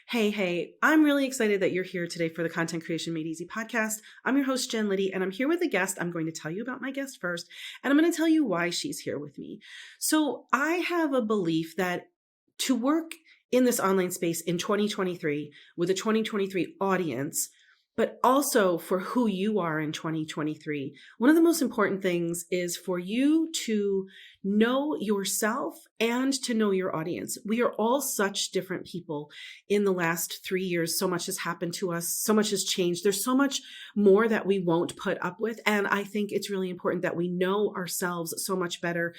Hey, I'm really excited that you're here today for the Content Creation Made Easy podcast. I'm your host, Jen Liddy, and I'm here with a guest. I'm going to tell you about my guest first, and I'm going to tell you why she's here with me. So I have a belief that to work in this online space in 2023 with a 2023 audience, but also for who you are in 2023, one of the most important things is for you to know yourself and to know your audience. We are all such different people in the last 3 years. So much has happened to us. So much has changed. There's so much more that we won't put up with. And I think it's really important that we know ourselves so much better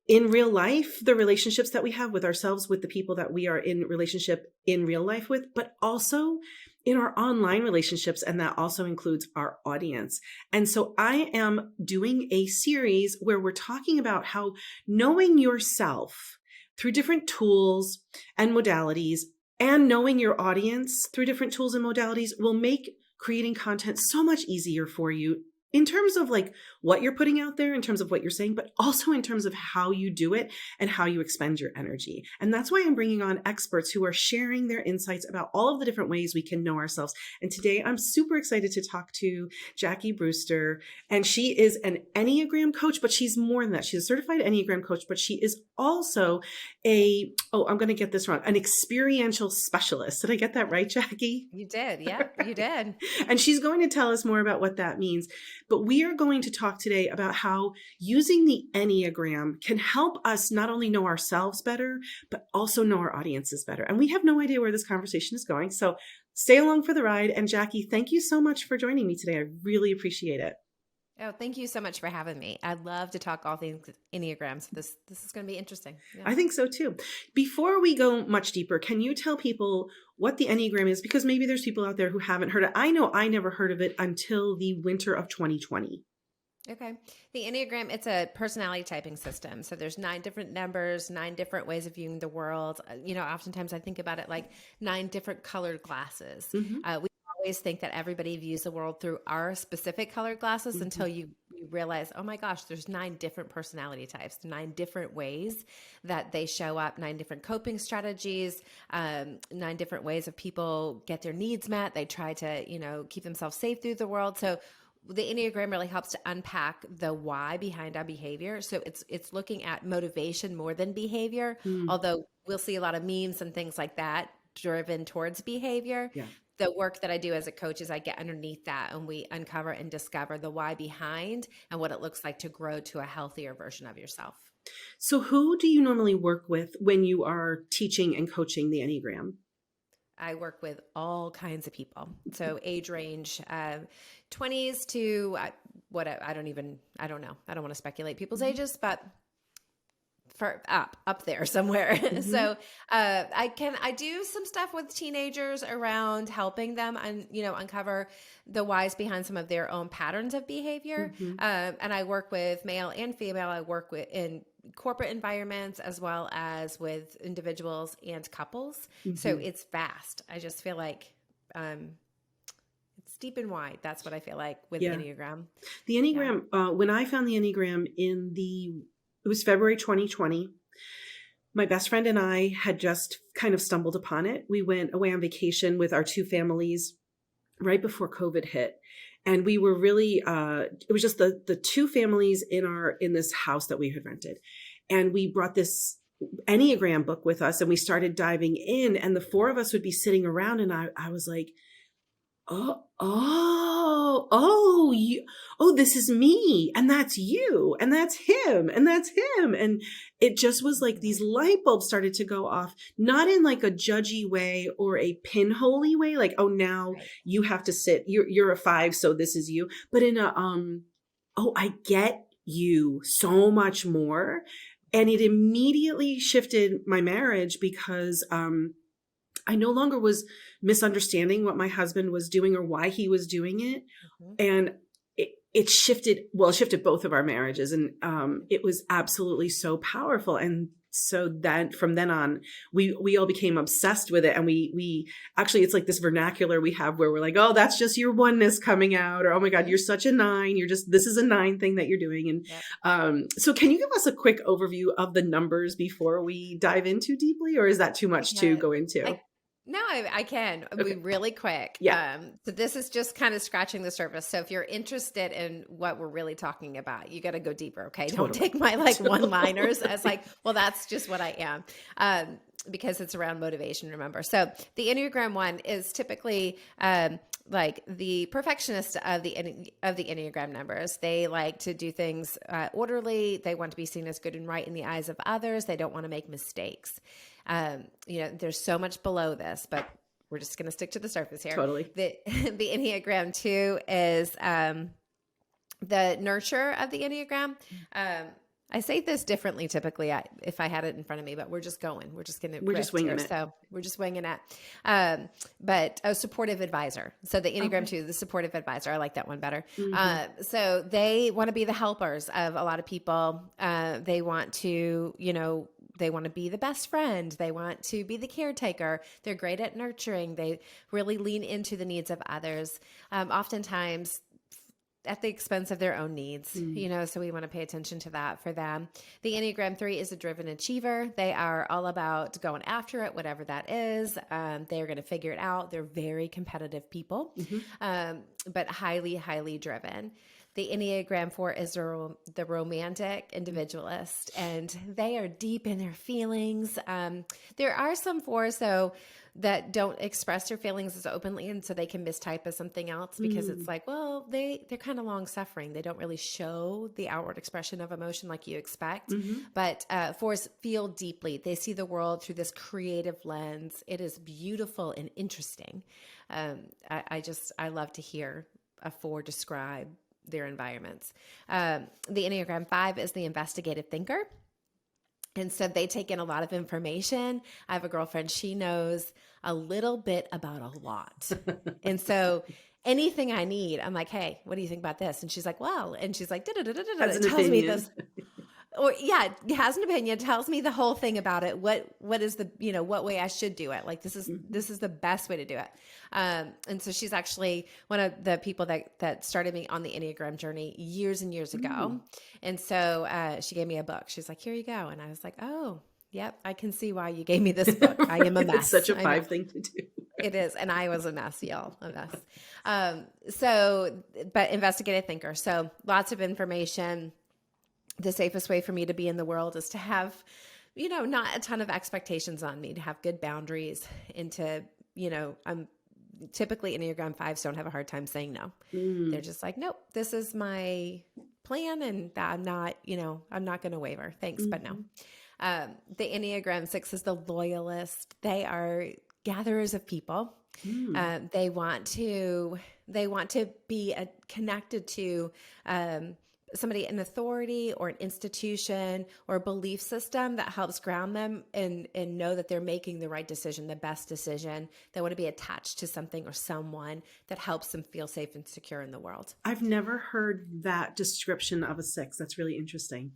in real life, the relationships that we have with ourselves, with the people that we are in relationship in real life with, but also in our online relationships. And that also includes our audience. And so I am doing a series where we're talking about how knowing yourself through different tools and modalities and knowing your audience through different tools and modalities will make creating content so much easier for you in terms of like what you're putting out there, in terms of what you're saying, but also in terms of how you do it and how you expend your energy. And that's why I'm bringing on experts who are sharing their insights about all of the different ways we can know ourselves. And today I'm super excited to talk to Jackie Brewster. And she is an Enneagram coach, but she's more than that. She's a certified Enneagram coach, but she is also I'm going to get this wrong, an experiential specialist. Did I get that right, Jackie? You did. Yeah, you did. And she's going to tell us more about what that means. But we are going to talk today about how using the Enneagram can help us not only know ourselves better, but also know our audiences better. And we have no idea where this conversation is going. So stay along for the ride. And Jackie, thank you so much for joining me today. I really appreciate it. Oh, thank you so much for having me. I'd love to talk all things Enneagrams. This is going to be interesting. Yeah. I think so too. Before we go much deeper, can you tell people what the Enneagram is? Because maybe there's people out there who haven't heard it. I know I never heard of it until the winter of 2020. Okay. The Enneagram, it's a personality typing system. So there's 9 different numbers, 9 different ways of viewing the world. Oftentimes I think about it like 9 different colored glasses. We always think that everybody views the world through our specific colored glasses until you realize, oh my gosh, there's 9 different personality types, 9 different ways that they show up, 9 different coping strategies, 9 different ways of people get their needs met. They try to, keep themselves safe through the world. So the Enneagram really helps to unpack the why behind our behavior. So it's looking at motivation more than behavior, although we'll see a lot of memes and things like that driven towards behavior. Yeah. The work that I do as a coach is I get underneath that and we uncover and discover the why behind and what it looks like to grow to a healthier version of yourself. So who do you normally work with when you are teaching and coaching the Enneagram? I work with all kinds of people. So age range, 20s to I don't know. I don't want to speculate people's ages, but for up there somewhere. So I do some stuff with teenagers around helping them uncover the whys behind some of their own patterns of behavior. And I work with male and female. I work with in corporate environments as well as with individuals and couples. So it's vast. I just feel like it's deep and wide. That's what I feel like with the Enneagram. The Enneagram, when I found the Enneagram it was February 2020. My best friend and I had just kind of stumbled upon it. We went away on vacation with our 2 families right before COVID hit. And we were really, it was just the 2 families in this house that we had rented. And we brought this Enneagram book with us and we started diving in, and the 4 of us would be sitting around and I was like, this is me, and that's you, and that's him, and that's him. And it just was like these light bulbs started to go off, not in like a judgy way or a pinholey way, like, oh, now you have to sit, you're a 5, so this is you, but in a, I get you so much more. And it immediately shifted my marriage because, I no longer was misunderstanding what my husband was doing or why he was doing it. And it shifted both of our marriages. And it was absolutely so powerful. And so that from then on, we all became obsessed with it. And we actually, it's like this vernacular we have where we're like, oh, that's just your oneness coming out, or, oh my God, you're such a 9. This is a 9 thing that you're doing. And so can you give us a quick overview of the numbers before we dive in too deeply, or is that too much to go into? No, I can. Okay. Be really quick. Yeah. So this is just kind of scratching the surface. So if you're interested in what we're really talking about, you got to go deeper. Okay. Don't Totally. take my like one-liners as like, well, that's just what I am. Because it's around motivation, remember. So the Enneagram 1 is typically like the perfectionist of the Enneagram numbers. They like to do things orderly. They want to be seen as good and right in the eyes of others. They don't want to make mistakes. There's so much below this, but we're just going to stick to the surface here. Totally. The Enneagram 2 is the nurture of the Enneagram. I say this differently typically if I had it in front of me, but we're just going. We're just going to. We're just winging it. So we're just winging it. But a supportive advisor. So the Enneagram 2, the supportive advisor. I like that one better. Mm-hmm. So they want to be the helpers of a lot of people. They want to, they want to be the best friend. They want to be the caretaker. They're great at nurturing. They really lean into the needs of others. Oftentimes at the expense of their own needs, so we want to pay attention to that for them. The Enneagram 3 is a driven achiever. They are all about going after it, whatever that is. They're going to figure it out. They're very competitive people, but highly, highly driven. The Enneagram 4 is the romantic individualist, and they are deep in their feelings. There are some 4s, though, that don't express their feelings as openly, and so they can mistype as something else because it's like, well, they're kind of long-suffering. They don't really show the outward expression of emotion like you expect. But 4s feel deeply. They see the world through this creative lens. It is beautiful and interesting. I love to hear a 4 describe their environments. The Enneagram 5 is the investigative thinker. And so they take in a lot of information. I have a girlfriend, she knows a little bit about a lot. And so anything I need, I'm like, hey, what do you think about this? And she's like, well, and she's like, tells me this. Or has an opinion, tells me the whole thing about it. What is the, what way I should do it? Like this is the best way to do it. And so she's actually one of the people that started me on the Enneagram journey years and years ago. And so she gave me a book. She's like, here you go. And I was like, oh, yep, I can see why you gave me this book. I am a mess. It's such a 5 thing to do. It is. And I was a mess, y'all, a mess. But investigative thinker. So lots of information. The safest way for me to be in the world is to have, not a ton of expectations on me, to have good boundaries, and to, I'm typically Enneagram 5s don't have a hard time saying no. They're just like, nope, this is my plan, and that I'm not going to waver. Thanks, but no. The Enneagram 6 is the loyalist. They are gatherers of people. They want to be connected to, somebody in authority or an institution or a belief system that helps ground them and know that they're making the right decision, the best decision. They want to be attached to something or someone that helps them feel safe and secure in the world. I've never heard that description of a 6. That's really interesting.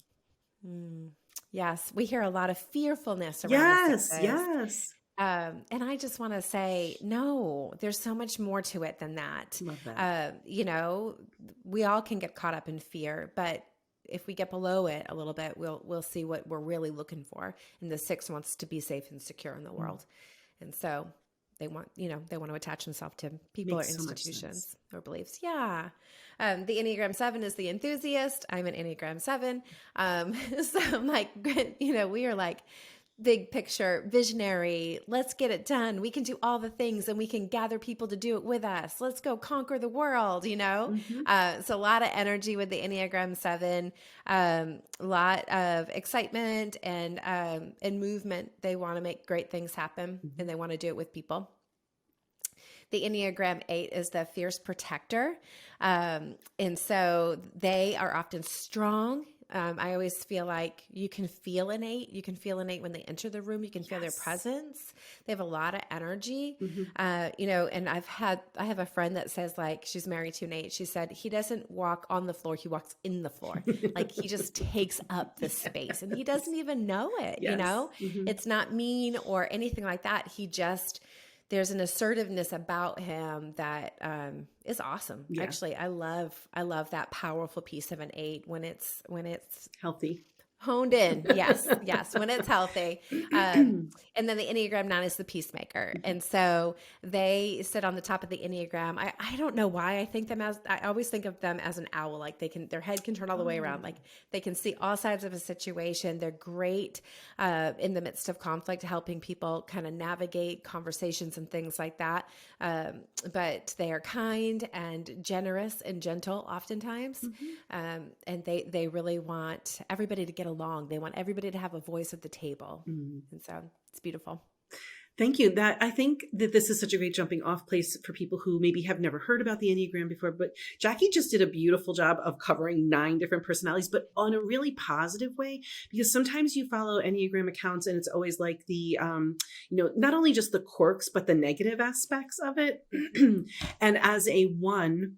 Yes. We hear a lot of fearfulness around the 6s. Yes. And I just want to say, no, there's so much more to it than that. Love that. We all can get caught up in fear, but if we get below it a little bit, we'll see what we're really looking for. And the 6 wants to be safe and secure in the world. And so they want to attach themselves to people Makes or so much institutions or beliefs. Yeah. The Enneagram 7 is the enthusiast. I'm an Enneagram 7. So I'm like, we are like, big picture, visionary, let's get it done. We can do all the things and we can gather people to do it with us. Let's go conquer the world, So a lot of energy with the Enneagram 7, a lot of excitement and movement. They want to make great things happen and they want to do it with people. The Enneagram 8 is the fierce protector. And so they are often strong. I always feel like you can feel an 8. You can feel an 8 when they enter the room. You can feel their presence. They have a lot of energy, and I have a friend that says, like, she's married to an 8. She said, he doesn't walk on the floor. He walks in the floor. Like he just takes up the space and he doesn't even know it, It's not mean or anything like that. There's an assertiveness about him that is awesome. Yeah. Actually, I love that powerful piece of an 8 when it's healthy. Honed in. Yes. Yes. When it's healthy. And then the Enneagram 9 is the peacemaker. And so they sit on the top of the Enneagram. I don't know why I always think of them as an owl. Like their head can turn all the way around. Like they can see all sides of a situation. They're great in the midst of conflict, helping people kind of navigate conversations and things like that. But they are kind and generous and gentle oftentimes. And they really want everybody to get along. They want everybody to have a voice at the table. And so it's beautiful. Thank you. I think that this is such a great jumping off place for people who maybe have never heard about the Enneagram before, but Jackie just did a beautiful job of covering 9 different personalities, but on a really positive way, because sometimes you follow Enneagram accounts and it's always like the, not only just the quirks, but the negative aspects of it. And as a 1,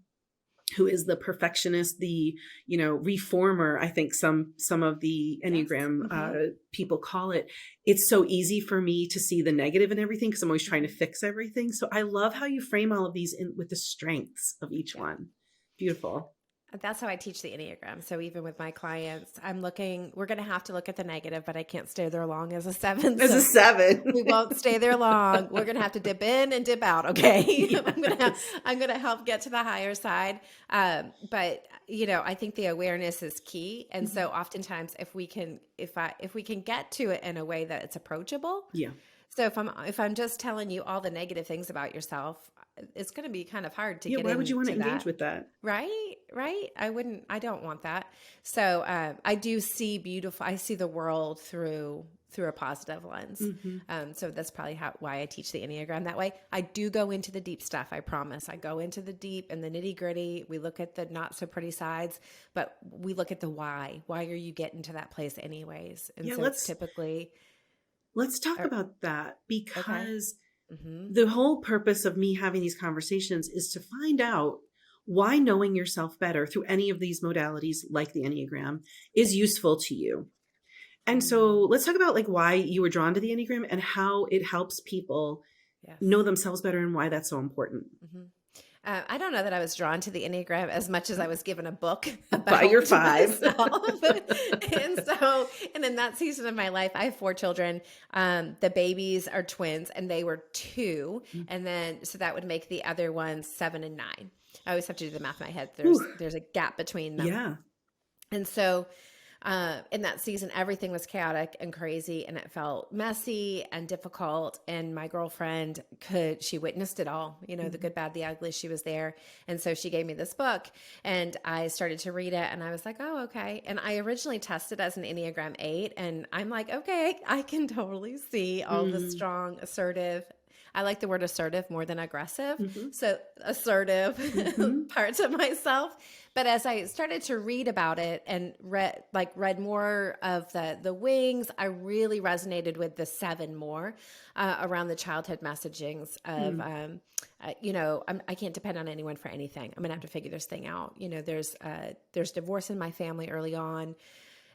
who is the perfectionist, the, reformer, I think some of the Enneagram people call it. It's so easy for me to see the negative in everything because I'm always trying to fix everything. So I love how you frame all of these with the strengths of each one. Beautiful. That's how I teach the Enneagram. So even with my clients, we're going to have to look at the negative, but I can't stay there long as a 7. As a 7. We won't stay there long. We're going to have to dip in and dip out. Okay. Yes. I'm going to help get to the higher side. But I think the awareness is key. And so oftentimes if we can get to it in a way that it's approachable. Yeah. So if I'm just telling you all the negative things about yourself, it's going to be kind of hard to get into that. Why would you want to engage with that? Right. I don't want that. So I do see I see the world through a positive lens. So that's probably why I teach the Enneagram that way. I do go into the deep stuff. I promise. I go into the deep and the nitty gritty. We look at the not so pretty sides, but we look at the why. Why are you getting to that place anyways? And so it's typically... Let's talk about that because the whole purpose of me having these conversations is to find out why knowing yourself better through any of these modalities like the Enneagram is useful to you. And so let's talk about why you were drawn to the Enneagram and how it helps people know themselves better and why that's so important. I don't know that I was drawn to the Enneagram as much as I was given a book about by your 5. And in that season of my life, I have 4 children. The babies are twins and they were 2. And then, so that would make the other ones 7 and 9. I always have to do the math in my head. There's a gap between them. Yeah. And so, in that season, everything was chaotic and crazy and it felt messy and difficult. And my girlfriend she witnessed it all, the good, bad, the ugly, she was there. And so she gave me this book and I started to read it and I was like, oh, okay. And I originally tested as an Enneagram 8 and I'm like, okay, I can totally see all the strong, assertive, I like the word assertive more than aggressive. So assertive parts of myself. But as I started to read about it and read more of the wings, I really resonated with the 7 more around the childhood messagings of, I can't depend on anyone for anything. I'm going to have to figure this thing out. There's divorce in my family early on.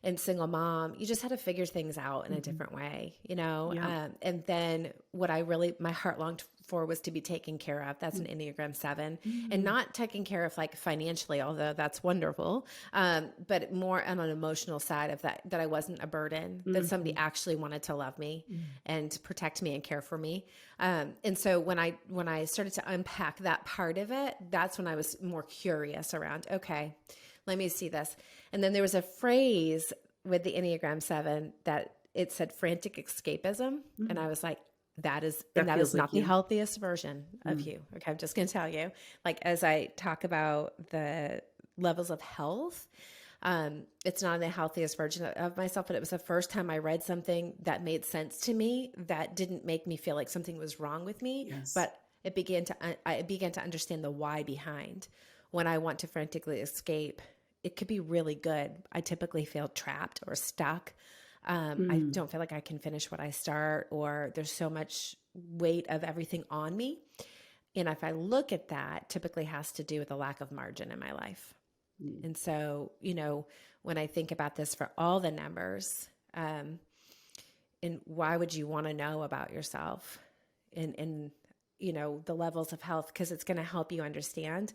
And single mom, you just had to figure things out in a different way, and then what my heart longed for was to be taken care of. That's an Enneagram 7 and not taken care of financially, although that's wonderful. But more on an emotional side of that I wasn't a burden, that somebody actually wanted to love me and protect me and care for me. And so when I started to unpack that part of it, that's when I was more curious around, okay, let me see this. And then there was a phrase with the Enneagram 7 that it said frantic escapism. And I was like, that is not the healthiest version of you. Okay. I'm just going to tell you, as I talk about the levels of health, it's not the healthiest version of myself, but it was the first time I read something that made sense to me, that didn't make me feel like something was wrong with me, but I began to understand the why behind. When I want to frantically escape, it could be really good. I typically feel trapped or stuck. I don't feel like I can finish what I start, or there's so much weight of everything on me. And if I look at that, typically has to do with a lack of margin in my life. And so, when I think about this for all the numbers, and why would you want to know about yourself and the levels of health? Because it's going to help you understand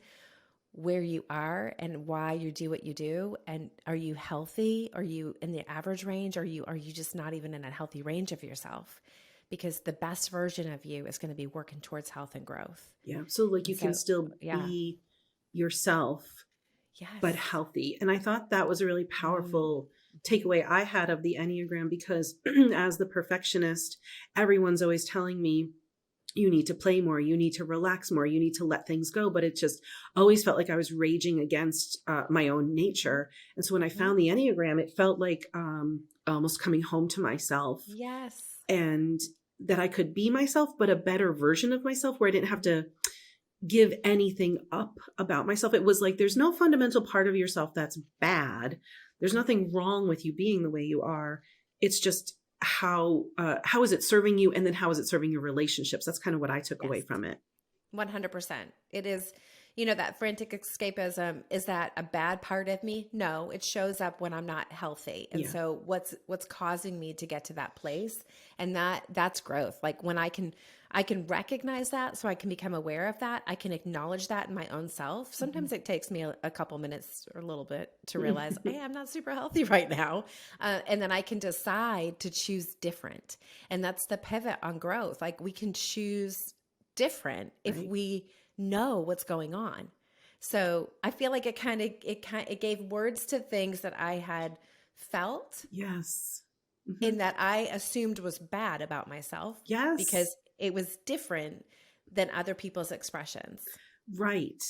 where you are and why you do what you do. And are you healthy? Are you in the average range? Are you just not even in a healthy range of yourself? Because the best version of you is going to be working towards health and growth. Yeah. So like you can still be yourself, yes, but healthy. And I thought that was a really powerful takeaway I had of the Enneagram, because as the perfectionist, everyone's always telling me, you need to play more, you need to relax more, you need to let things go. But it just always felt like I was raging against my own nature. And so when I found the Enneagram, it felt like almost coming home to myself. Yes. And that I could be myself, but a better version of myself, where I didn't have to give anything up about myself. It was like, there's no fundamental part of yourself that's bad. There's nothing wrong with you being the way you are. It's just how is it serving you? And then how is it serving your relationships? That's kind of what I took away from it. 100%. It is, that frantic escapism, is that a bad part of me? No, it shows up when I'm not healthy. And so what's causing me to get to that place? And that's growth. Like when I can recognize that, so I can become aware of that. I can acknowledge that in my own self. Sometimes it takes me a couple minutes or a little bit to realize, hey, I'm not super healthy right now. And then I can decide to choose different. And that's the pivot on growth. Like we can choose different if we know what's going on. So I feel like it gave words to things that I had felt. Yes. In that I assumed was bad about myself. Yes. Because it was different than other people's expressions. Right.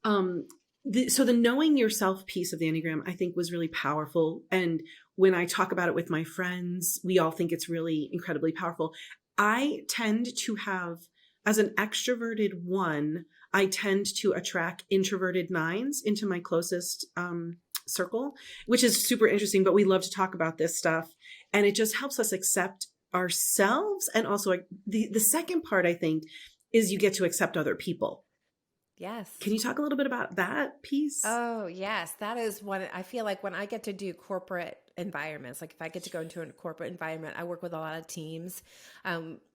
So the knowing yourself piece of the Enneagram, I think, was really powerful. And when I talk about it with my friends, we all think it's really incredibly powerful. I tend to have, as an extroverted 1, I tend to attract introverted 9s into my closest circle, which is super interesting, but we love to talk about this stuff. And it just helps us accept ourselves. And also the second part, I think, is you get to accept other people. Yes. Can you talk a little bit about that piece? Oh, yes. That is one. I feel like when I get to do corporate environments, like if I get to go into a corporate environment, I work with a lot of teams.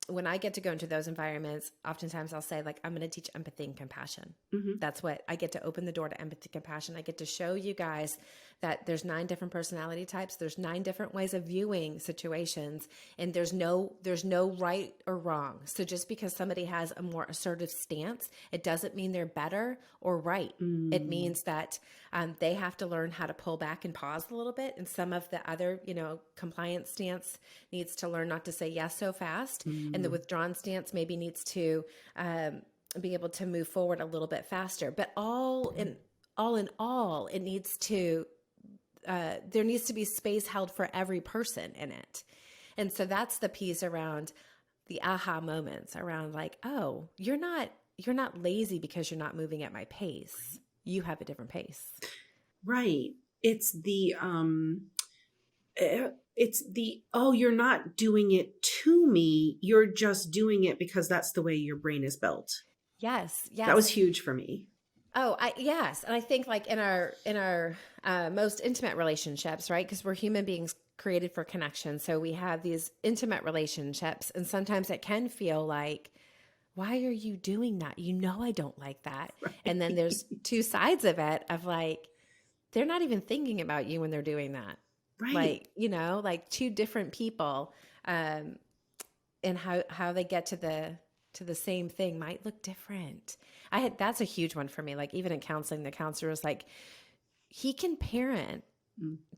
When I get to go into those environments, oftentimes I'll say, like, I'm going to teach empathy and compassion. That's what I get to open the door to empathy, compassion. I get to show you guys that there's 9 different personality types. There's 9 different ways of viewing situations, and there's no right or wrong. So just because somebody has a more assertive stance, it doesn't mean they're better or right. It means that they have to learn how to pull back and pause a little bit. And some of the other, compliance stance needs to learn not to say yes so fast. And the withdrawn stance maybe needs to be able to move forward a little bit faster. But all in all, it needs to, there needs to be space held for every person in it. And so that's the piece around the aha moments, around like, oh, you're not lazy because you're not moving at my pace. You have a different pace. Right. It's the oh, you're not doing it to me. You're just doing it because that's the way your brain is built. Yes. That was huge for me. Oh, yes. And I think like in our most intimate relationships, right? Because we're human beings created for connection. So we have these intimate relationships, and sometimes it can feel like, why are you doing that? I don't like that. Right. And then there's 2 sides of it of like, they're not even thinking about you when they're doing that. Right. Like, like 2 different people, and how they get to the same thing might look different. That's a huge one for me. Like even in counseling, the counselor was like, he can parent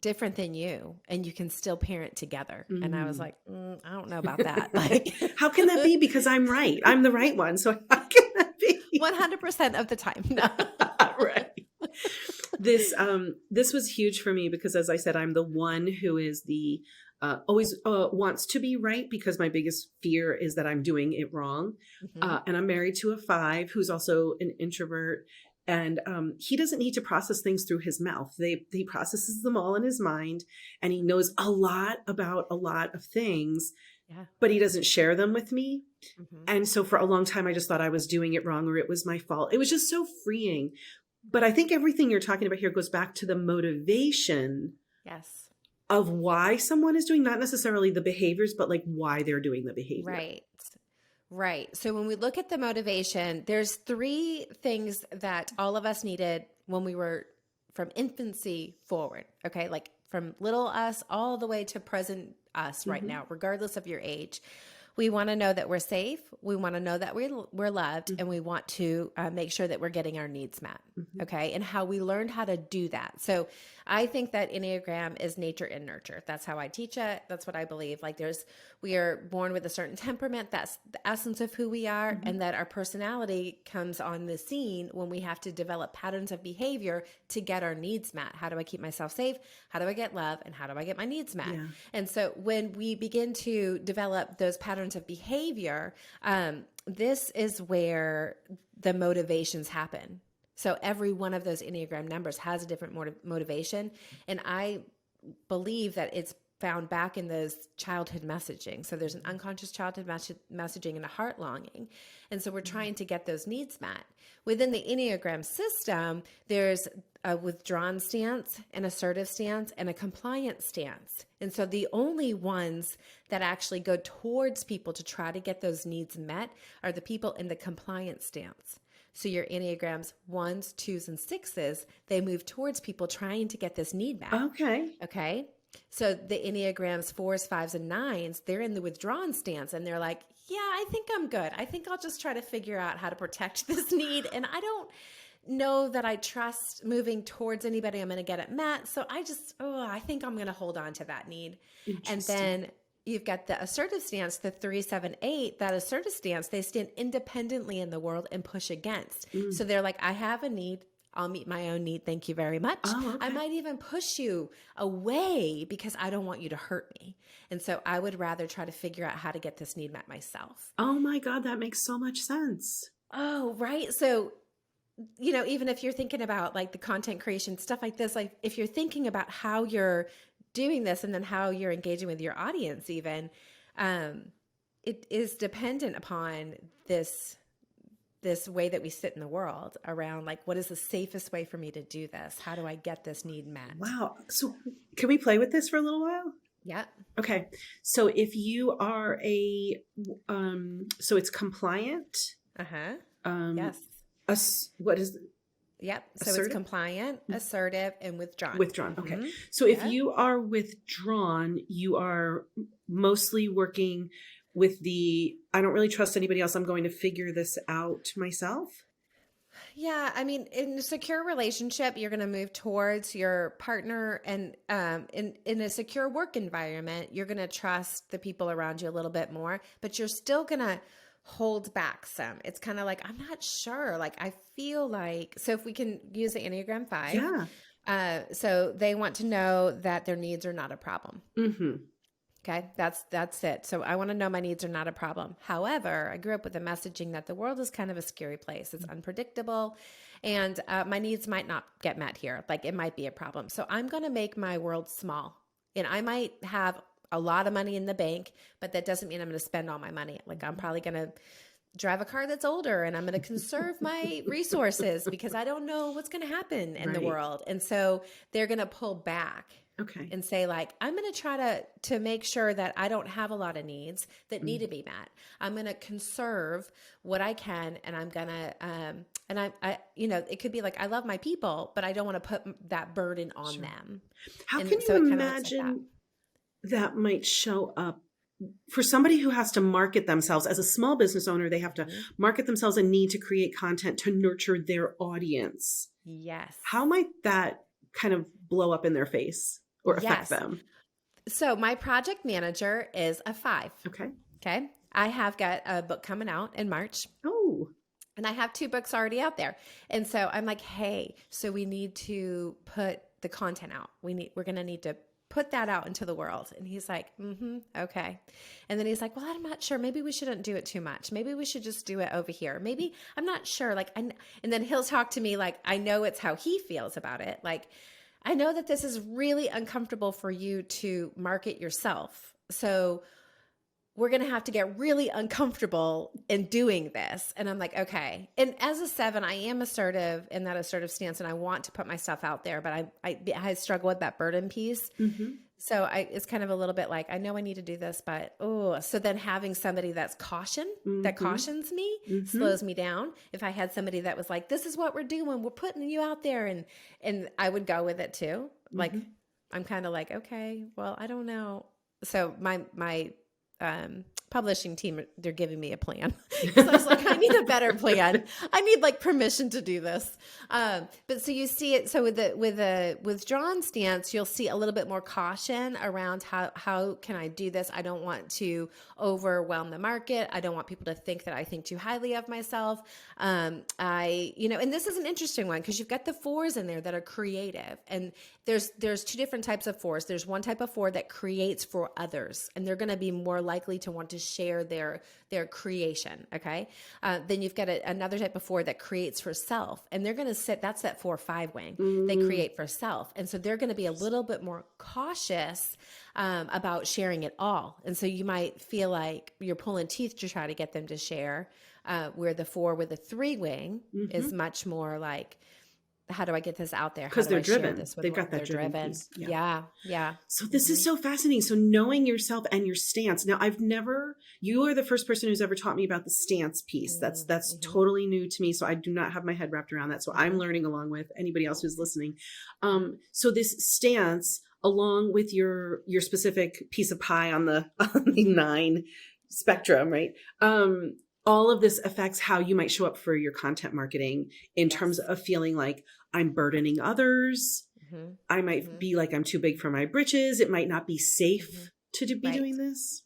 different than you, and you can still parent together. And I was like, I don't know about that. Like, how can that be? Because I'm right. I'm the right one. So how can that be? 100% of the time. No. Right. This was huge for me because, as I said, I'm the one who is the always wants to be right, because my biggest fear is that I'm doing it wrong. And I'm married to a 5 who's also an introvert. And he doesn't need to process things through his mouth. He processes them all in his mind, and he knows a lot about a lot of things, but he doesn't share them with me. And so for a long time, I just thought I was doing it wrong, or it was my fault. It was just so freeing. But I think everything you're talking about here goes back to the motivation of why someone is doing, not necessarily the behaviors, but like why they're doing the behavior. Right. Right. So when we look at the motivation, there's three things that all of us needed when we were from infancy forward. Okay. Like from little us all the way to present us right now, regardless of your age. We want to know that we're safe. We want to know that we're loved, and we want to make sure that we're getting our needs met. Okay. And how we learned how to do that. So I think that Enneagram is nature and nurture. That's how I teach it. That's what I believe. Like we are born with a certain temperament. That's the essence of who we are. And that our personality comes on the scene when we have to develop patterns of behavior to get our needs met. How do I keep myself safe? How do I get love? And how do I get my needs met? Yeah. And so when we begin to develop those patterns of behavior, this is where the motivations happen. So every one of those Enneagram numbers has a different motivation. And I believe that it's found back in those childhood messaging. So there's an unconscious childhood messaging and a heart longing. And so we're trying to get those needs met. Within the Enneagram system, there's a withdrawn stance, an assertive stance, and a compliant stance. And so the only ones that actually go towards people to try to get those needs met are the people in the compliant stance. So your Enneagrams 1s, 2s, and 6s, they move towards people trying to get this need met. Okay. So the Enneagrams 4s, 5s, and 9s, they're in the withdrawn stance, and they're like, yeah, I think I'm good. I think I'll just try to figure out how to protect this need. And I don't know that I trust moving towards anybody. I'm going to get it met. So I think I'm going to hold on to that need. And then you've got the assertive stance, the 3, 7, 8, that assertive stance, they stand independently in the world and push against. So they're like, I have a need. I'll meet my own need. Thank you very much. I might even push you away because I don't want you to hurt me. And so I would rather try to figure out how to get this need met myself. Oh my God, that makes so much sense. Oh, right. So, even if you're thinking about like the content creation, stuff like this, like if you're thinking about how you're doing this and then how you're engaging with your audience, even, it is dependent upon this way that we sit in the world around like, what is the safest way for me to do this? How do I get this need met? Wow. So can we play with this for a little while? Yeah. Okay. So if you are so it's compliant. Yes. What is Yep. So assertive? It's compliant, assertive, and withdrawn. Withdrawn. Okay. So if you are withdrawn, you are mostly working with I don't really trust anybody else. I'm going to figure this out myself. Yeah. I mean, in a secure relationship, you're going to move towards your partner, and in a secure work environment, you're going to trust the people around you a little bit more, but you're still going to hold back some. It's kind of like, I'm not sure. Like, I feel like, so if we can use the Enneagram 5. Yeah. So they want to know that their needs are not a problem. Okay. That's it. So I want to know my needs are not a problem. However, I grew up with the messaging that the world is kind of a scary place. It's unpredictable, and my needs might not get met here. Like, it might be a problem. So I'm going to make my world small, and I might have a lot of money in the bank, but that doesn't mean I'm going to spend all my money. Like, I'm probably going to drive a car that's older, and I'm going to conserve my resources because I don't know what's going to happen in the world. And so they're going to pull back. Okay. And say like, I'm going to try to make sure that I don't have a lot of needs that need to be met. I'm going to conserve what I can, and I'm going to, and I, it could be like, I love my people, but I don't want to put that burden on them. How can you imagine that might show up for somebody who has to market themselves as a small business owner? They have to market themselves and need to create content to nurture their audience. Yes. How might that kind of blow up in their face? Or affect them? So my project manager is a 5. Okay. I have got a book coming out in March. Oh. And I have 2 books already out there. And so I'm like, hey, so we need to put the content out. We're going to need to put that out into the world. And he's like, okay. And then he's like, well, I'm not sure. Maybe we shouldn't do it too much. Maybe we should just do it over here. Maybe I'm not sure. Like, and then he'll talk to me like, I know it's how he feels about it. Like, I know that this is really uncomfortable for you to market yourself. So we're going to have to get really uncomfortable in doing this. And I'm like, okay. And as a 7, I am assertive in that assertive stance, and I want to put my stuff out there, but I struggle with that burden piece. So it's kind of a little bit like, I know I need to do this, but so then having somebody that cautions me slows me down. If I had somebody that was like, this is what we're doing, we're putting you out there, and I would go with it too. Like, I'm kind of like, okay, well, I don't know. So my publishing team, they're giving me a plan. Because I was like, I need a better plan. I need like permission to do this. But so you see it. So with John's stance, you'll see a little bit more caution around how can I do this? I don't want to overwhelm the market. I don't want people to think that I think too highly of myself. And this is an interesting one because you've got the 4s in there that are creative, and there's 2 different types of 4s. There's one type of 4 that creates for others, and they're going to be more likely to want to share their creation. Okay. Then you've got another type of 4 that creates for self, and they're going to sit, that's that 4-5 wing. They create for self. And so they're going to be a little bit more cautious about sharing it all. And so you might feel like you're pulling teeth to try to get them to share, where the 4 with the 3 wing is much more like, how do I get this out there? Because they're driven. They've got that driven piece. Yeah. So this is so fascinating. So knowing yourself and your stance. Now you are the first person who's ever taught me about the stance piece. That's totally new to me. So I do not have my head wrapped around that. So I'm learning along with anybody else who's listening. So this stance, along with your specific piece of pie on the 9 spectrum, right? All of this affects how you might show up for your content marketing in terms of feeling like I'm burdening others. I might be like, I'm too big for my britches. It might not be safe to be doing this.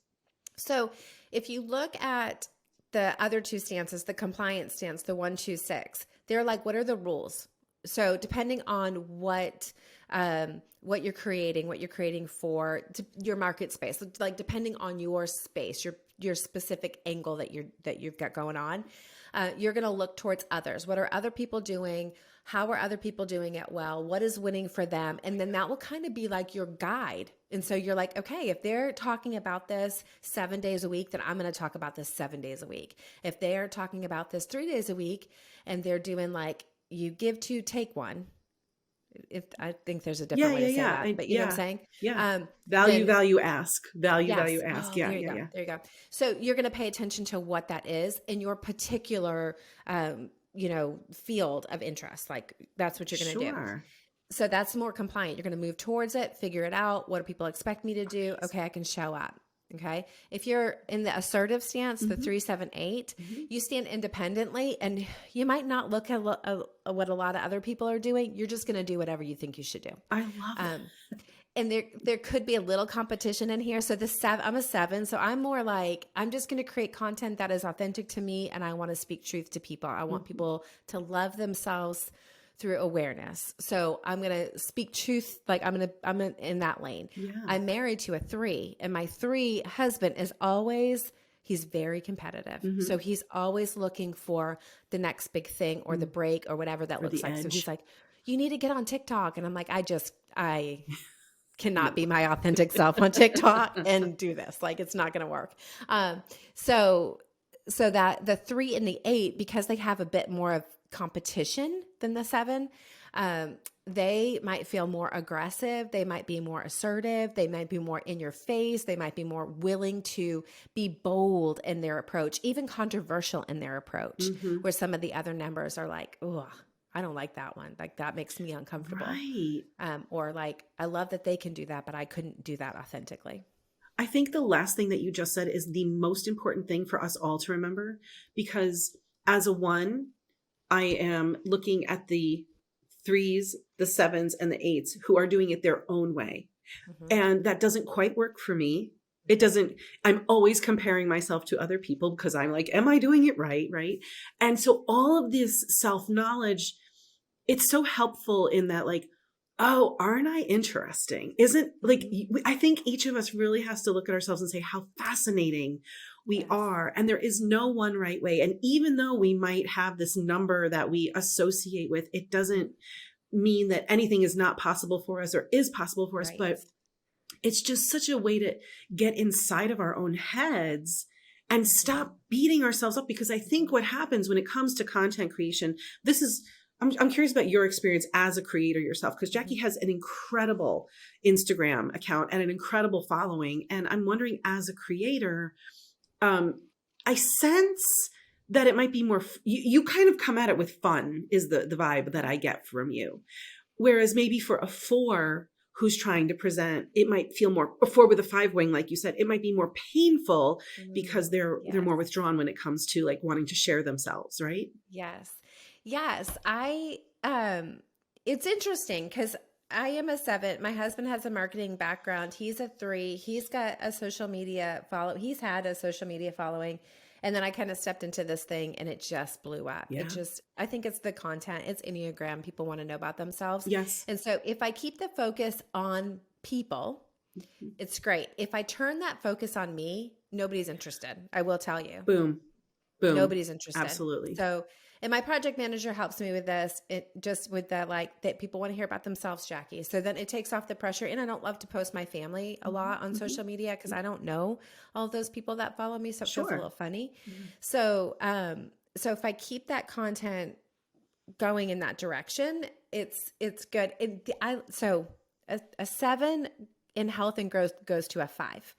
So if you look at the other 2 stances, the compliance stance, the 1, 2, 6, they're like, what are the rules? So depending on what you're creating for your market space, like depending on your space, your specific angle that you've got going on, you're going to look towards others. What are other people doing? How are other people doing it well? What is winning for them? And then that will kind of be like your guide. And so you're like, okay, if they're talking about this 7 days a week, then I'm going to talk about this 7 days a week. If they're talking about this 3 days a week and they're doing like, you give 2, take 1. If I think there's a different way to say that, but you know what I'm saying? Yeah. Value, ask. Value, ask. There you go. So you're going to pay attention to what that is in your particular, field of interest. Like that's what you're going to do. So that's more compliant. You're going to move towards it, figure it out. What do people expect me to do? Okay, I can show up. Okay. If you're in the assertive stance, the 3, 7, 8, you stand independently, and you might not look at what a lot of other people are doing. You're just going to do whatever you think you should do. I love it. And there could be a little competition in here. So I'm a 7. So I'm more like, I'm just going to create content that is authentic to me. And I want to speak truth to people. I want people to love themselves through awareness. So I'm going to speak truth. Like I'm in that lane. Yeah. I'm married to a 3, and my 3 husband he's very competitive. So he's always looking for the next big thing or the break or whatever that looks like. So he's like, you need to get on TikTok. And I'm like, I cannot be my authentic self on TikTok and do this. Like, it's not going to work. So that the 3 and the 8, because they have a bit more of competition than the 7, they might feel more aggressive. They might be more assertive. They might be more in your face. They might be more willing to be bold in their approach, even controversial in their approach, where some of the other numbers are like, oh, I don't like that one. Like that makes me uncomfortable. Right. Or like, I love that they can do that, but I couldn't do that authentically. I think the last thing that you just said is the most important thing for us all to remember, because as a 1, I am looking at the 3s, the 7s, and the 8s who are doing it their own way. And that doesn't quite work for me. I'm always comparing myself to other people because I'm like, am I doing it right? Right. And so all of this self-knowledge, it's so helpful in that, like, oh, aren't I interesting? I think each of us really has to look at ourselves and say how fascinating we are. And there is no one right way. And even though we might have this number that we associate with, it doesn't mean that anything is not possible for us or is possible for us. But it's just such a way to get inside of our own heads and stop beating ourselves up. Because I think what happens when it comes to content creation, this is I'm curious about your experience as a creator yourself, because Jackie has an incredible Instagram account and an incredible following. And I'm wondering, as a creator, I sense that it might be more, you kind of come at it with fun is the vibe that I get from you. Whereas maybe for a 4 who's trying to present, it might feel more, a 4 with a 5 wing, like you said, it might be more painful because they're more withdrawn when it comes to like wanting to share themselves, right? Yes. Yes. It's interesting because I am a 7. My husband has a marketing background. He's a 3. He's got a social media he's had a social media following. And then I kind of stepped into this thing and it just blew up. Yeah. I think it's the content, it's Enneagram. People want to know about themselves. Yes. And so if I keep the focus on people, it's great. If I turn that focus on me, nobody's interested. I will tell you. Boom. Boom. Nobody's interested. Absolutely. So, and my project manager helps me with this. It just with that, like that people want to hear about themselves, Jackie. So then it takes off the pressure. And I don't love to post my family a lot on social media because I don't know all of those people that follow me. So it feels a little funny. So, so if I keep that content going in that direction, it's good. So a 7 in health and growth goes to a 5.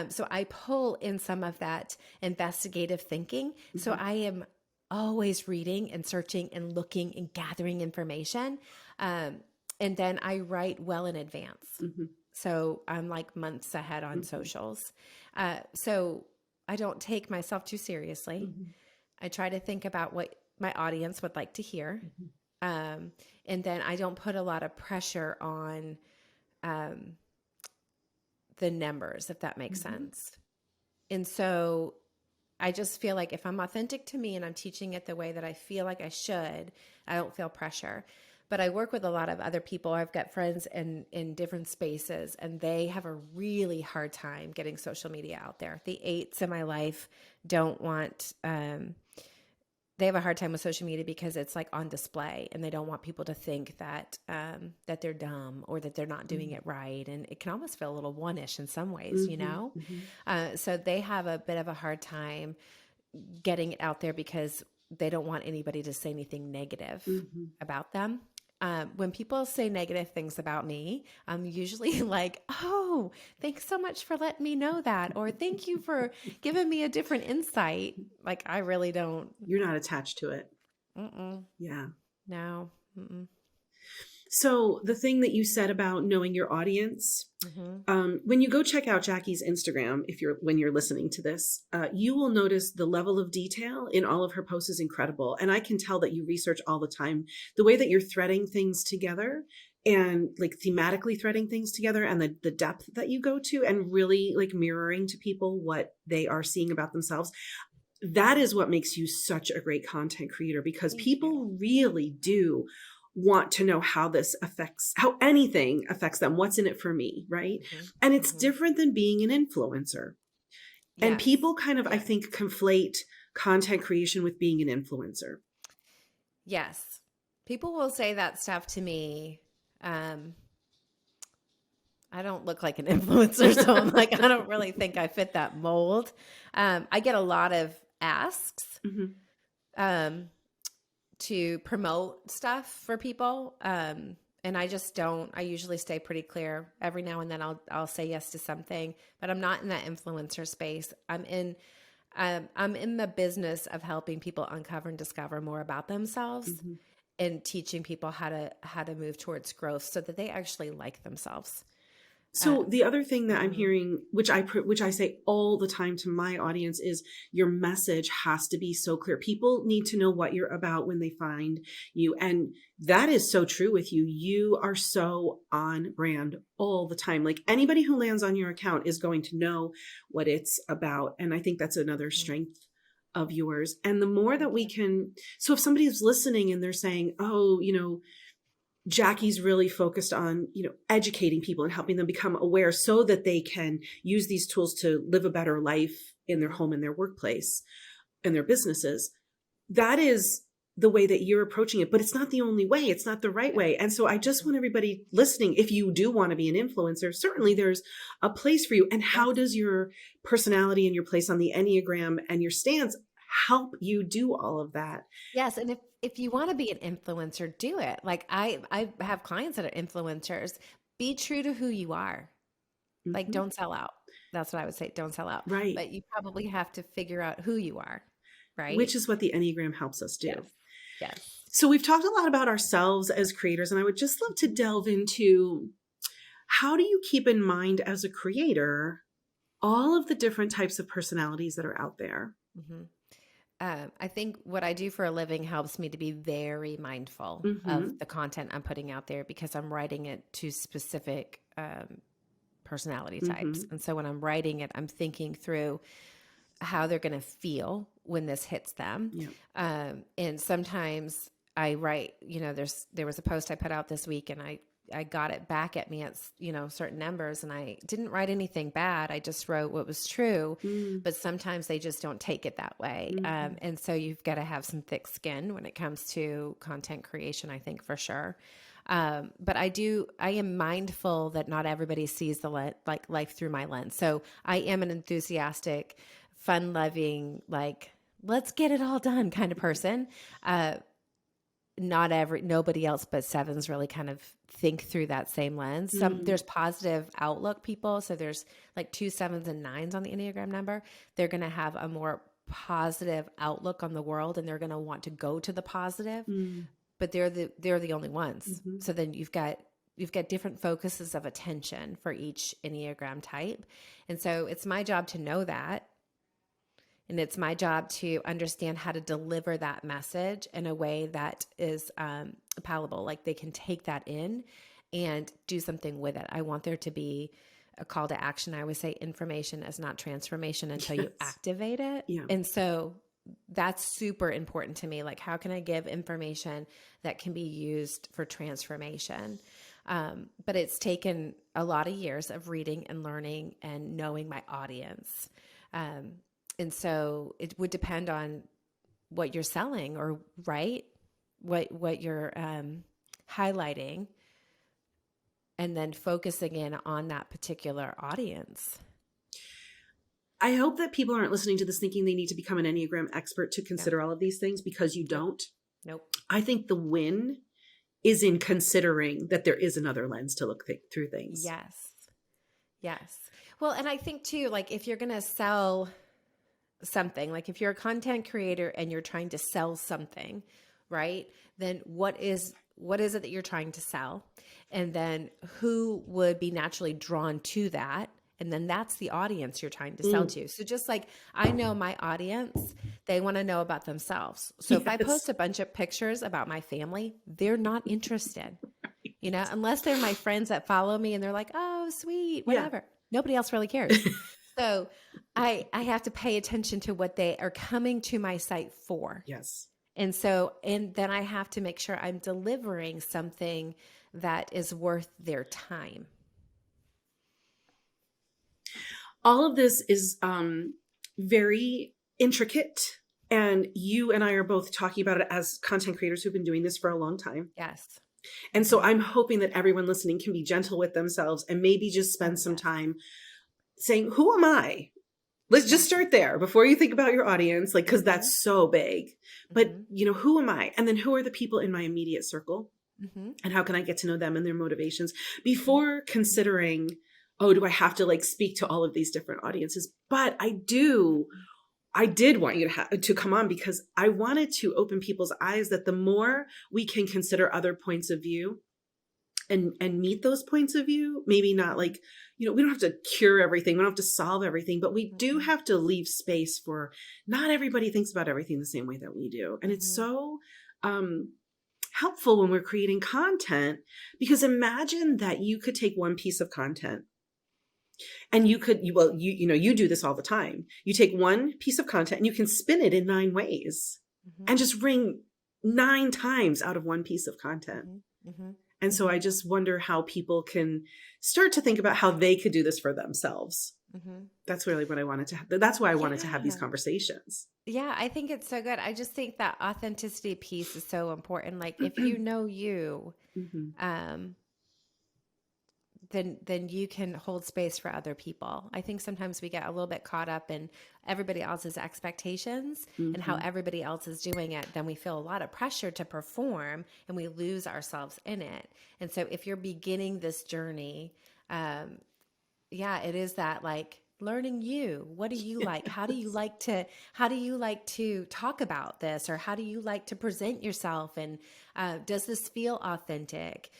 So I pull in some of that investigative thinking. So I am always reading and searching and looking and gathering information. And then I write well in advance. So I'm like months ahead on socials. So I don't take myself too seriously. I try to think about what my audience would like to hear. And then I don't put a lot of pressure on the numbers, if that makes sense. And so I just feel like if I'm authentic to me and I'm teaching it the way that I feel like I should, I don't feel pressure. But I work with a lot of other people. I've got friends in different spaces, and they have a really hard time getting social media out there. The 8s in my life don't want, they have a hard time with social media because it's like on display, and they don't want people to think that that they're dumb or that they're not doing it right. And it can almost feel a little one-ish in some ways, you know? So they have a bit of a hard time getting it out there because they don't want anybody to say anything negative about them. When people say negative things about me, I'm usually like, oh, thanks so much for letting me know that. Or thank you for giving me a different insight. Like, I really don't. You're not attached to it. Yeah. No. So the thing that you said about knowing your audience, when you go check out Jackie's Instagram, when you're listening to this, you will notice the level of detail in all of her posts is incredible. And I can tell that you research all the time. The way that you're threading things together and like thematically threading things together, and the depth that you go to, and really like mirroring to people what they are seeing about themselves. That is what makes you such a great content creator, because people really do want to know how anything affects them. What's in it for me, right? And it's different than being an influencer. And people kind of, I think, conflate content creation with being an influencer. Yes. People will say that stuff to me. I don't look like an influencer, so I'm like, I don't really think I fit that mold. I get a lot of asks to promote stuff for people. And I just don't. I usually stay pretty clear. Every now and then I'll say yes to something, but I'm not in that influencer space. I'm in the business of helping people uncover and discover more about themselves and teaching people how to move towards growth so that they actually like themselves. So the other thing that I'm hearing, which I say all the time to my audience, is your message has to be so clear. People need to know what you're about when they find you. And that is so true with you. You are so on brand all the time. Like anybody who lands on your account is going to know what it's about. And I think that's another strength of yours. And the more that we can, so if somebody's listening and they're saying, oh, Jackie's really focused on, educating people and helping them become aware so that they can use these tools to live a better life in their home, in their workplace, and their businesses. That is the way that you're approaching it, but it's not the only way. It's not the right way. And so I just want everybody listening, if you do want to be an influencer, certainly there's a place for you. And how does your personality and your place on the Enneagram and your stance, help you do all of that. Yes, and if you want to be an influencer, do it. Like I have clients that are influencers. Be true to who you are. Like Mhm. don't sell out. That's what I would say. Don't sell out. Right. But you probably have to figure out who you are, Which right? is what the Enneagram helps us Yes. do. Yes. So we've talked a lot about ourselves as creators, and I would just love to Mhm. delve into how do you keep in mind as a creator all of the different types of personalities that are out there? Mhm. I think what I do for a living helps me to be very mindful of Hmm. the content I'm putting out there because I'm writing it to specific personality types. Hmm. And so when I'm writing it, I'm thinking through how they're going to feel when this hits them. Yeah. And sometimes I write, there was a post I put out this week and I got it back at me at, certain numbers and I didn't write anything bad. I just wrote what was true, Mm-hmm. but sometimes they just don't take it that way. And so you've got to have some thick skin when it comes to content creation, I think for sure. But I am mindful that not everybody sees like life through my lens. So I am an enthusiastic, fun loving, like, let's get it all done kind of person. Nobody else but sevens really kind of think through that same lens. There's positive outlook people. So there's like 2 7s and 9s on the Enneagram number. They're going to have a more positive outlook on the world and they're going to want to go to the positive, but they're the only ones. Mm-hmm. So then you've got different focuses of attention for each Enneagram type. And so it's my job to know that. And it's my job to understand how to deliver that message in a way that is palatable. Like they can take that in and do something with it. I want there to be a call to action. I always say information is not transformation until you Yes. activate it. Yeah. And so that's super important to me. Like, how can I give information that can be used for transformation? But it's taken a lot of years of reading and learning and knowing my audience. And so it would depend on what you're selling or right, what you're highlighting, and then focusing in on that particular audience. I hope that people aren't listening to this thinking they need to become an Enneagram expert to No. consider all of these things, because you don't. Nope. I think the win is in considering that there is another lens to look through things. Yes. Well, and I think too, like if you're going to sell something, like if you're a content creator and you're trying to sell something, right? Then what is it that you're trying to sell? And then who would be naturally drawn to that? And then that's the audience you're trying to sell to. So just like I know my audience, they want to know about themselves. So if I post a bunch of pictures about my family, they're not interested, unless they're my friends that follow me and they're like, oh, sweet, whatever. Yeah. Nobody else really cares. So I have to pay attention to what they are coming to my site for. Yes. And then I have to make sure I'm delivering something that is worth their time. All of this is very intricate, and you and I are both talking about it as content creators who've been doing this for a long time. Yes. And so I'm hoping that everyone listening can be gentle with themselves and maybe just spend some time saying, who am I? Let's just start there before you think about your audience, like, because that's so big. But, who am I? And then who are the people in my immediate circle? And how can I get to know them and their motivations before considering, oh, do I have to like speak to all of these different audiences? But I did want you to come on because I wanted to open people's eyes that the more we can consider other points of view and meet those points of view, maybe not like, we don't have to cure everything. We don't have to solve everything, but we do have to leave space for not everybody thinks about everything the same way that we do. And it's so helpful when we're creating content, because imagine that you could take one piece of content and you do this all the time. You take one piece of content and you can spin it in 9 ways and just ring 9 times out of one piece of content. And so I just wonder how people can start to think about how they could do this for themselves. That's really what I wanted to have. That's why I wanted to have these conversations. Yeah, I think it's so good. I just think that authenticity piece is so important. Like if you know you, then you can hold space for other people. I think sometimes we get a little bit caught up in everybody else's expectations and how everybody else is doing it. Then we feel a lot of pressure to perform and we lose ourselves in it. And so if you're beginning this journey, it is that like learning you. What do you like? How do you like to talk about this? Or how do you like to present yourself? And does this feel authentic?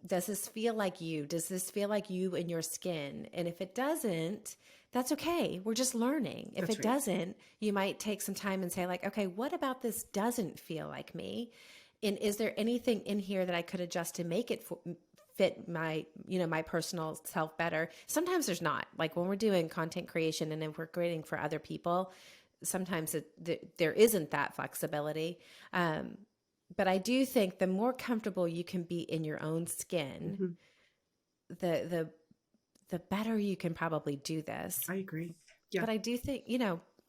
Does this feel like you? Does this feel like you in your skin? And if it doesn't, that's okay. We're just learning. If it doesn't, you might take some time and say like, okay, what about this doesn't feel like me? And is there anything in here that I could adjust to make it fit my, my personal self better? Sometimes there's not. Like when we're doing content creation and if we're creating for other people, sometimes there isn't that flexibility. But I do think the more comfortable you can be in your own skin, the better you can probably do this. I agree. Yeah. But I do think,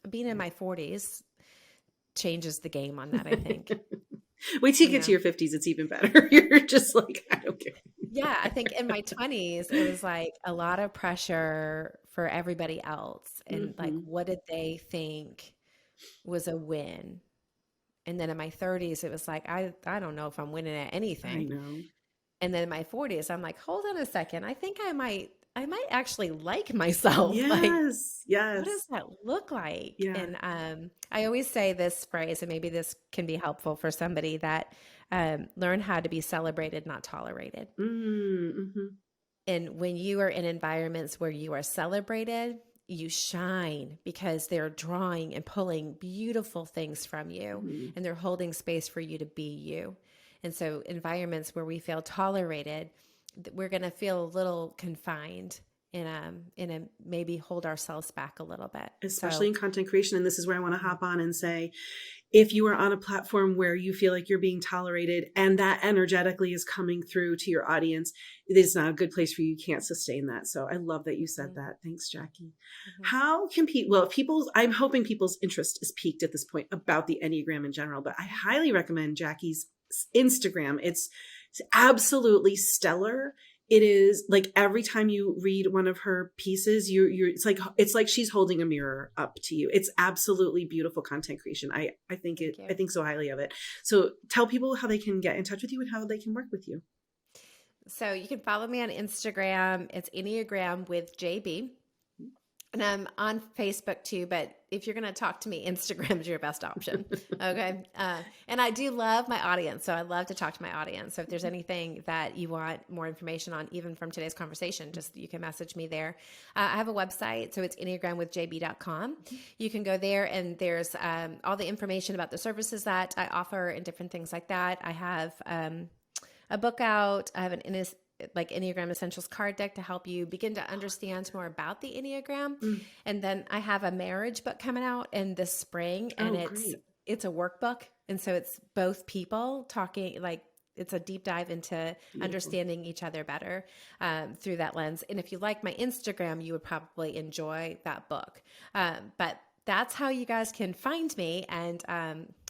being in my 40s changes the game on that, I think. Wait till you get to your 50s. It's even better. You're just like, I don't care. Yeah. I think in my 20s, it was like a lot of pressure for everybody else. And like, what did they think was a win? And then in my 30s, it was like, I don't know if I'm winning at anything. I know. And then in my 40s, I'm like, hold on a second. I think I might actually like myself. Yes. Like, yes. What does that look like? Yeah. And I always say this phrase, and maybe this can be helpful for somebody, that learn how to be celebrated, not tolerated. Mm-hmm. And when you are in environments where you are celebrated, you shine because they're drawing and pulling beautiful things from you, and they're holding space for you to be you. And so environments where we feel tolerated, we're going to feel a little confined and maybe hold ourselves back a little bit. Especially in content creation. And this is where I want to hop on and say, if you are on a platform where you feel like you're being tolerated and that energetically is coming through to your audience, it is not a good place for you. You can't sustain that. So I love that you said that. Thanks, Jackie. How can I'm hoping people's interest is piqued at this point about the Enneagram in general, but I highly recommend Jackie's Instagram. It's absolutely stellar. It is like every time you read one of her pieces, it's like she's holding a mirror up to you. It's absolutely beautiful content creation. I think so highly of it. So tell people how they can get in touch with you and how they can work with you. So you can follow me on Instagram. It's Enneagram with JB. And I'm on Facebook too, but if you're going to talk to me, Instagram is your best option. Okay. And I do love my audience. So I love to talk to my audience. So if there's anything that you want more information on, even from today's conversation, just you can message me there. I have a website. So it's enneagramwithjb.com. You can go there and there's all the information about the services that I offer and different things like that. I have a book out. I have an Enneagram Essentials card deck to help you begin to understand more about the Enneagram. And then I have a marriage book coming out in this spring, and it's a workbook. And so it's both people talking, like it's a deep dive into understanding each other better through that lens. And if you like my Instagram, you would probably enjoy that book. But that's how you guys can find me. And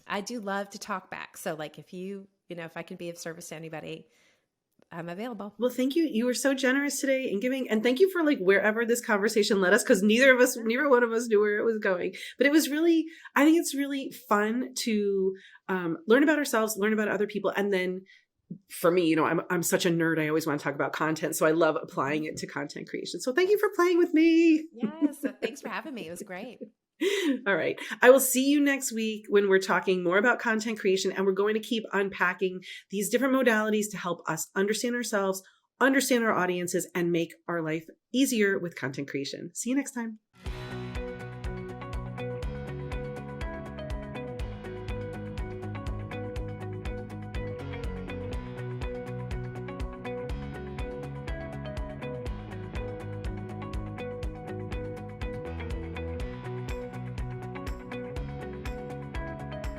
I do love to talk back. So like if if I can be of service to anybody, I'm available. Well, thank you. You were so generous today in giving, and thank you for like wherever this conversation led us, because neither one of us knew where it was going. But I think it's really fun to learn about ourselves, learn about other people, and then for me, I'm such a nerd. I always want to talk about content, so I love applying it to content creation. So thank you for playing with me. Yes, thanks for having me. It was great. All right. I will see you next week when we're talking more about content creation, and we're going to keep unpacking these different modalities to help us understand ourselves, understand our audiences, and make our life easier with content creation. See you next time.